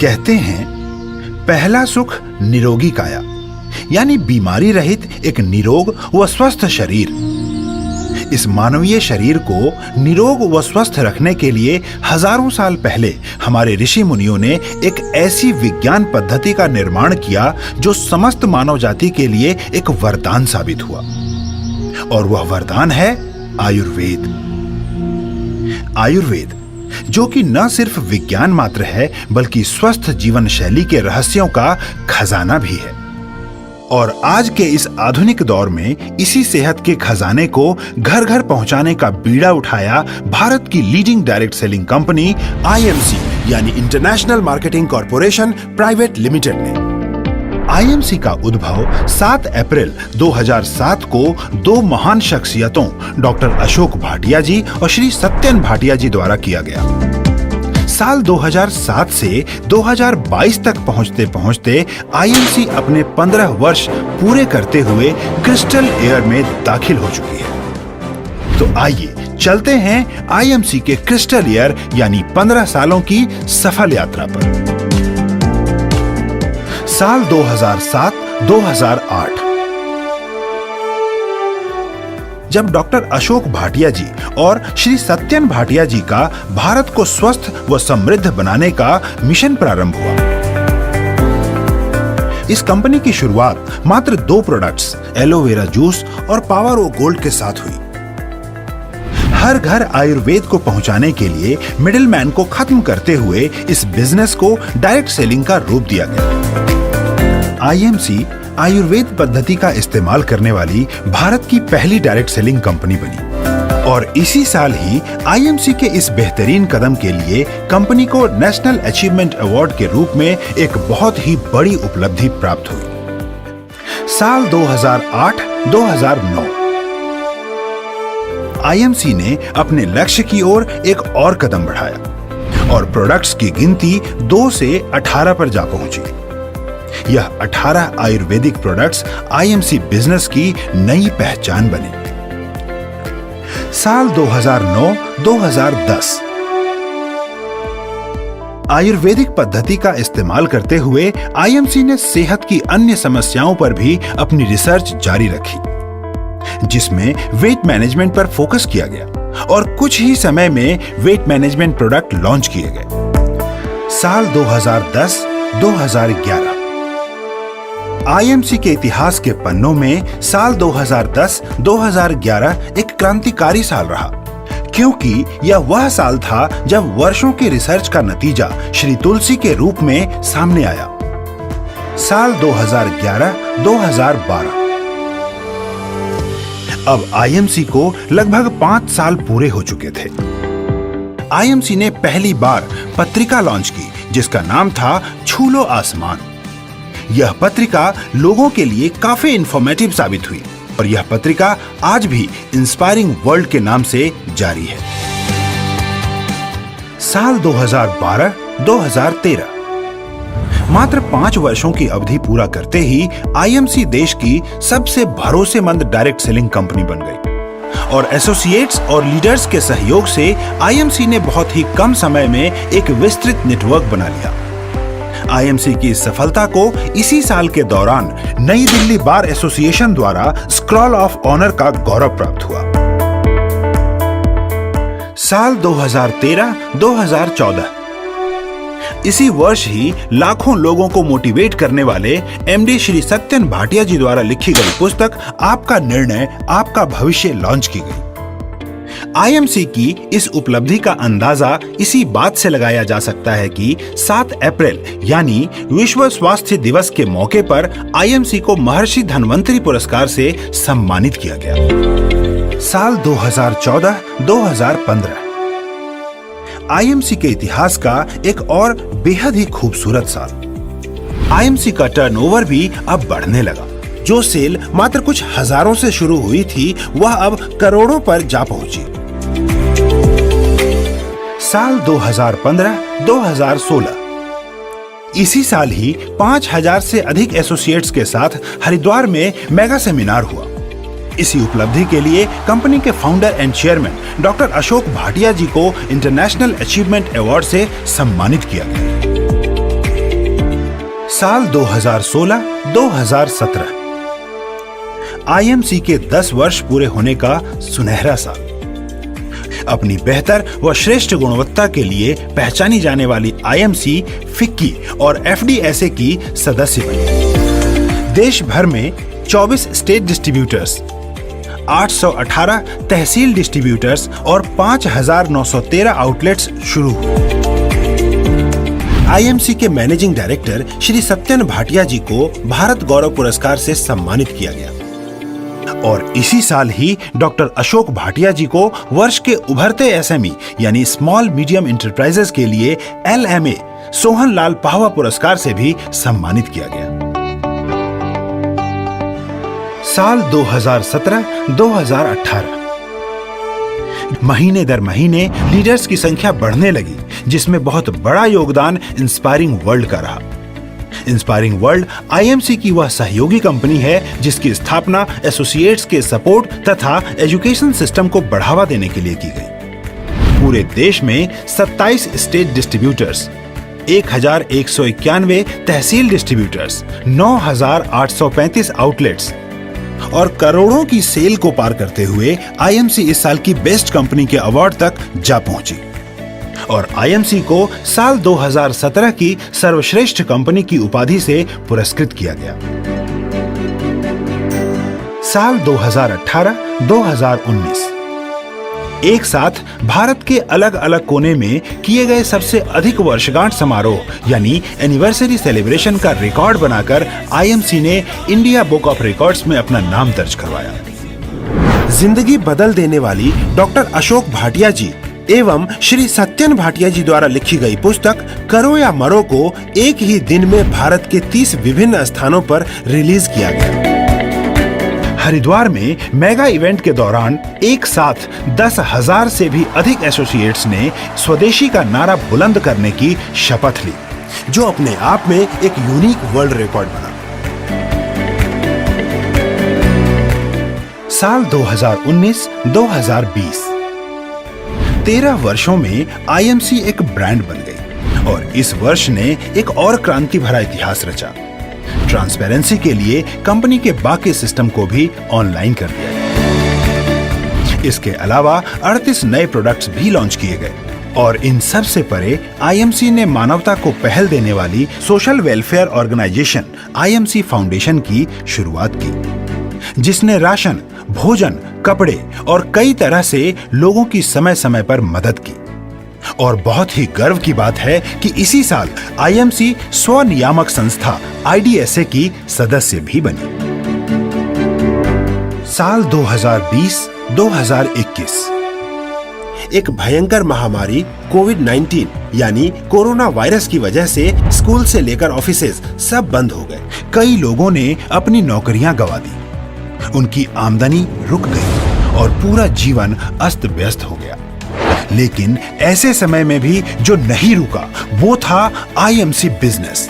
कहते हैं, पहला सुख निरोगी काया, यानी बीमारी रहित एक निरोग व स्वस्थ शरीर। इस मानवीय शरीर को निरोग व स्वस्थ रखने के लिए हजारों साल पहले हमारे ऋषि मुनियों ने एक ऐसी विज्ञान पद्धति का निर्माण किया जो समस्त मानव जाति के लिए एक वरदान साबित हुआ, और वह वरदान है आयुर्वेद। आयुर्वेद, जो कि न सिर्फ विज्ञान मात्र है बल्कि स्वस्थ जीवन शैली के रहस्यों का खजाना भी है। और आज के इस आधुनिक दौर में इसी सेहत के खजाने को घर घर पहुंचाने का बीड़ा उठाया भारत की leading direct selling company IMC यानी international marketing corporation private limited ने। IMC का उद्भव 7 अप्रैल 2007 को दो महान शख्सियतों डॉक्टर अशोक भाटिया जी और श्री सत्यन भाटिया जी द्वारा किया गया। साल 2007 से 2022 तक पहुंचते पहुंचते IMC अपने 15 वर्ष पूरे करते हुए क्रिस्टल एयर में दाखिल हो चुकी है। तो आइए चलते हैं IMC के क्रिस्टल एयर यानी 15 सालों की सफल यात्रा पर। साल 2007-2008 जब डॉक्टर अशोक भाटिया जी और श्री सत्यन भाटिया जी का भारत को स्वस्थ व समृद्ध बनाने का मिशन प्रारंभ हुआ। इस कंपनी की शुरुआत मात्र 2 प्रोडक्ट्स एलोवेरा जूस और पावर ओ गोल्ड के साथ हुई। हर घर आयुर्वेद को पहुंचाने के लिए मिडिलमैन को खत्म करते हुए इस बिजनेस को डायरेक्ट सेलिंग का रूप दिया गया। IMC आयुर्वेद पद्धति का इस्तेमाल करने वाली भारत की पहली डायरेक्ट सेलिंग कंपनी बनी, और इसी साल ही IMC के इस बेहतरीन कदम के लिए कंपनी को नेशनल अचीवमेंट अवार्ड के रूप में एक बहुत ही बड़ी उपलब्धि प्राप्त हुई। साल 2008-2009 IMC ने अपने लक्ष्य की ओर एक और कदम बढ़ाया और प्रोडक्ट्स की गिनती 2 से 18 पर जा पहुंची। यह 18 आयुर्वेदिक प्रोडक्ट्स IMC बिजनेस की नई पहचान बने। साल 2009-2010 आयुर्वेदिक पद्धति का इस्तेमाल करते हुए IMC ने सेहत की अन्य समस्याओं पर भी अपनी रिसर्च जारी रखी, जिसमें वेट मैनेजमेंट पर फोकस किया गया और कुछ ही समय में वेट मैनेजमेंट प्रोडक्ट लॉन्च किए गए। साल 2010-2011 IMC के इतिहास के पन्नों में साल 2010-2011 एक क्रांतिकारी साल रहा, क्योंकि यह वह साल था जब वर्षों की रिसर्च का नतीजा श्री तुलसी के रूप में सामने आया। साल 2011-2012 अब IMC को लगभग 5 साल पूरे हो चुके थे। IMC ने पहली बार पत्रिका लॉन्च की जिसका नाम था छू लो आसमान। यह पत्रिका लोगों के लिए काफी इंफॉर्मेटिव साबित हुई और यह पत्रिका आज भी इंस्पायरिंग वर्ल्ड के नाम से जारी है। साल 2012-2013 मात्र 5 वर्षों की अवधि पूरा करते ही IMC देश की सबसे भरोसेमंद डायरेक्ट सेलिंग कंपनी बन गई और एसोसिएट्स और लीडर्स के सहयोग से IMC ने बहुत ही कम समय में एक विस्तृत नेटवर्क बना लिया। IMC की इस सफलता को इसी साल के दौरान नई दिल्ली बार एसोसिएशन द्वारा स्क्रॉल ऑफ ऑनर का गौरव प्राप्त हुआ। साल 2013-2014 इसी वर्ष ही लाखों लोगों को मोटिवेट करने वाले MD श्री सत्यन भाटिया जी द्वारा लिखी गई पुस्तक आपका निर्णय आपका भविष्य लॉन्च की गई। IMC की इस उपलब्धि का अंदाजा इसी बात से लगाया जा सकता है कि 7 अप्रैल यानी विश्व स्वास्थ्य दिवस के मौके पर IMC को महर्षि धन्वंतरी पुरस्कार से सम्मानित किया गया। साल 2014-2015 IMC के इतिहास का एक और बेहद ही खूबसूरत साल। IMC का टर्नओवर भी अब बढ़ने लगा। जो सेल मात्र कुछ हजारों से शुरू हुई थी वह अब करोड़ों पर जा पहुंची। साल 2015-2016 इसी साल ही 5000 से अधिक एसोसिएट्स के साथ हरिद्वार में मेगा सेमिनार हुआ। इसी उपलब्धि के लिए कंपनी के founder and chairman doctor Ashok Bhatia ji को इंटरनेशनल अचीवमेंट अवार्ड से सम्मानित किया गया। साल 2016-2017 आईएमसी के 10 वर्ष पूरे होने का सुनहरा साल। अपनी बेहतर व श्रेष्ठ गुणवत्ता के लिए पहचानी जाने वाली आईएमसी फिक्की और एफडीएसए की सदस्य बनी। देश भर में 24 स्टेट डिस्ट्रीब्यूटर्स, 818 तहसील डिस्ट्रीब्यूटर्स और 5,913 आउटलेट्स शुरू हुए। आईएमसी के मैनेजिंग डायरेक्टर श्री सत्यन भाटिया जी को भारत गौरव पुरस्कार से सम्मानित किया गया और इसी साल ही डॉक्टर अशोक भाटिया जी को वर्ष के उभरते एसएमई यानी स्मॉल मीडियम इंटरप्राइजेस के लिए LMA सोहन लाल पाहवा पुरस्कार से भी सम्मानित किया गया। साल 2017-2018 महीने दर महीने लीडर्स की संख्या बढ़ने लगी, जिसमें बहुत बड़ा योगदान इंस्पायरिंग वर्ल्ड का रहा। इंस्पायरिंग वर्ल्ड आईएमसी की वह सहयोगी कंपनी है जिसकी स्थापना एसोसिएट्स के सपोर्ट तथा एजुकेशन सिस्टम को बढ़ावा देने के लिए की गई। पूरे देश में 27 स्टेट डिस्ट्रीब्यूटर्स, 1,191 तहसील डिस्ट्रीब्यूटर्स, 9,835 आउटलेट्स और करोड़ों की सेल को पार करते हुए आईएमसी इस साल की बेस्ट कंपनी के अवार्ड तक जा पहुंची और आईएमसी को साल 2017 की सर्वश्रेष्ठ कंपनी की उपाधि से पुरस्कृत किया गया। साल 2018-2019 एक साथ भारत के अलग अलग कोने में किए गए सबसे अधिक वर्षगांठ समारोह यानी एनिवर्सरी सेलिब्रेशन का रिकॉर्ड बनाकर आईएमसी ने इंडिया बुक ऑफ रिकॉर्ड्स में अपना नाम दर्ज करवाया। जिंदगी बदल देने वाली डॉक्टर अशोक भाटिया जी एवं श्री सत्यन भाटिया जी द्वारा लिखी गई पुस्तक करो या मरो को एक ही दिन में भारत के 30 विभिन्न स्थानों पर रिलीज किया गया। हरिद्वार में मेगा इवेंट के दौरान एक साथ 10,000 से भी अधिक एसोसिएट्स ने स्वदेशी का नारा बुलंद करने की शपथ ली, जो अपने आप में एक यूनिक वर्ल्ड रिकॉर्ड बना। साल 2019-2020 13 वर्षों में आईएमसी एक ब्रांड बन गई और इस वर्ष ने एक और क्रांति भरा इतिहास रचा। ट्रांसपेरेंसी के लिए कंपनी के बाकी सिस्टम को भी ऑनलाइन कर दिया गया। इसके अलावा 38 नए प्रोडक्ट्स भी लॉन्च किए गए और इन सब से परे आईएमसी ने मानवता को पहल देने वाली social welfare organisation IMC foundation की शुरुआत की, जिसने राशन, भोजन, कपड़े और कई तरह से लोगों की समय समय पर मदद की। और बहुत ही गर्व की बात है कि इसी साल आईएमसी स्वनियामक संस्था IDSA की सदस्य भी बनी। साल 2020-2021 एक भयंकर महामारी कोविड-19 यानी कोरोना वायरस की वजह से स्कूल से लेकर ऑफिसेज सब बंद हो गए। कई लोगों ने अपनी नौकरियां गंवा दी, उनकी आमदनी रुक गई और पूरा जीवन अस्त व्यस्त हो गया। लेकिन ऐसे समय में भी जो नहीं रुका वो था आईएमसी बिजनेस,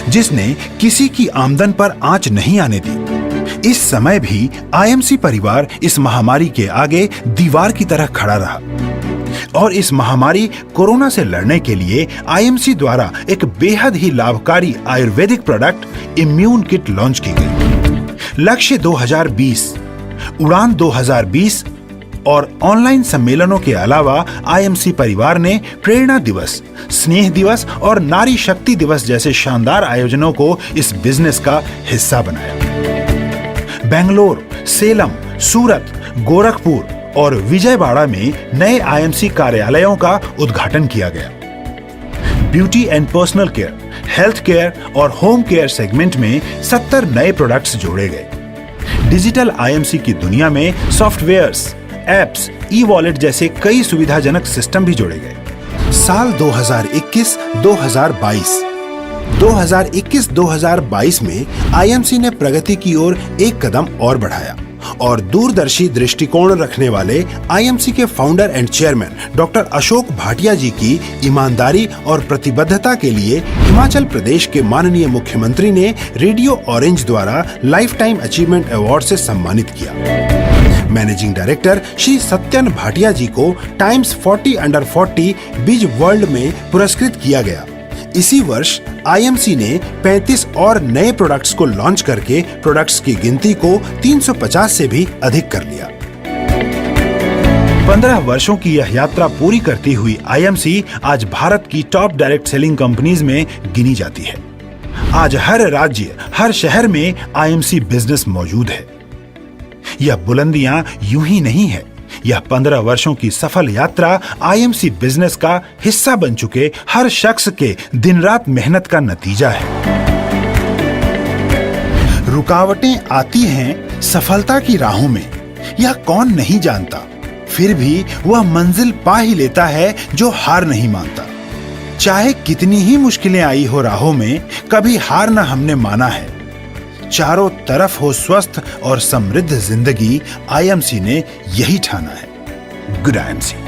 जिसने किसी की आमदन पर आंच नहीं आने दी। इस समय भी आईएमसी परिवार इस महामारी के आगे दीवार की तरह खड़ा रहा और इस महामारी कोरोना से लड़ने के लिए आईएमसी द्वारा एक बेहद ही लाभकारी Ayurvedic product immune kit launch की गई। लक्ष्य 2020, उड़ान 2020 और ऑनलाइन सम्मेलनों के अलावा आईएमसी परिवार ने प्रेरणा दिवस, स्नेह दिवस और नारी शक्ति दिवस जैसे शानदार आयोजनों को इस बिजनेस का हिस्सा बनाया। बेंगलोर, सेलम, सूरत, गोरखपुर और विजयवाड़ा में नए आईएमसी कार्यालयों का उद्घाटन किया गया। Beauty and personal care, health care और होम केयर सेगमेंट में 70 नए प्रोडक्ट्स जोड़े गए। डिजिटल आईएमसी की दुनिया में सॉफ्टवेयर्स, एप्स, ई-वॉलेट जैसे कई सुविधाजनक सिस्टम भी जोड़े गए। साल 2021-2022 में आईएमसी ने प्रगति की ओर एक कदम और बढ़ाया और दूरदर्शी दृष्टिकोण रखने वाले आईएमसी के founder and chairman doctor Ashok Bhatia ji की ईमानदारी और प्रतिबद्धता के लिए हिमाचल प्रदेश के माननीय मुख्यमंत्री ने रेडियो ऑरेंज द्वारा लाइफ टाइम अचीवमेंट अवार्ड से सम्मानित किया। मैनेजिंग डायरेक्टर श्री सत्यन भाटिया जी को टाइम्स 40 अंडर 40 बिज वर्ल्ड में पुरस्कृत किया गया। इसी वर्ष आईएमसी ने 35 और नए प्रोडक्ट्स को लॉन्च करके प्रोडक्ट्स की गिनती को 350 से भी अधिक कर लिया। 15 वर्षों की यह यात्रा पूरी करती हुई आईएमसी आज भारत की टॉप डायरेक्ट सेलिंग कंपनीज में गिनी जाती है। आज हर राज्य, हर शहर में आईएमसी बिजनेस मौजूद है। यह बुलंदियां यूं ही नहीं है, यह 15 वर्षों की सफल यात्रा आईएमसी बिजनेस का हिस्सा बन चुके हर शख्स के दिन रात मेहनत का नतीजा है। रुकावटें आती हैं सफलता की राहों में, यह कौन नहीं जानता, फिर भी वह मंजिल पा ही लेता है जो हार नहीं मानता। चाहे कितनी ही मुश्किलें आई हो राहों में, कभी हार न हमने माना है। चारों तरफ हो स्वस्थ और समृद्ध जिंदगी, आईएमसी ने यही ठाना है। Good IMC.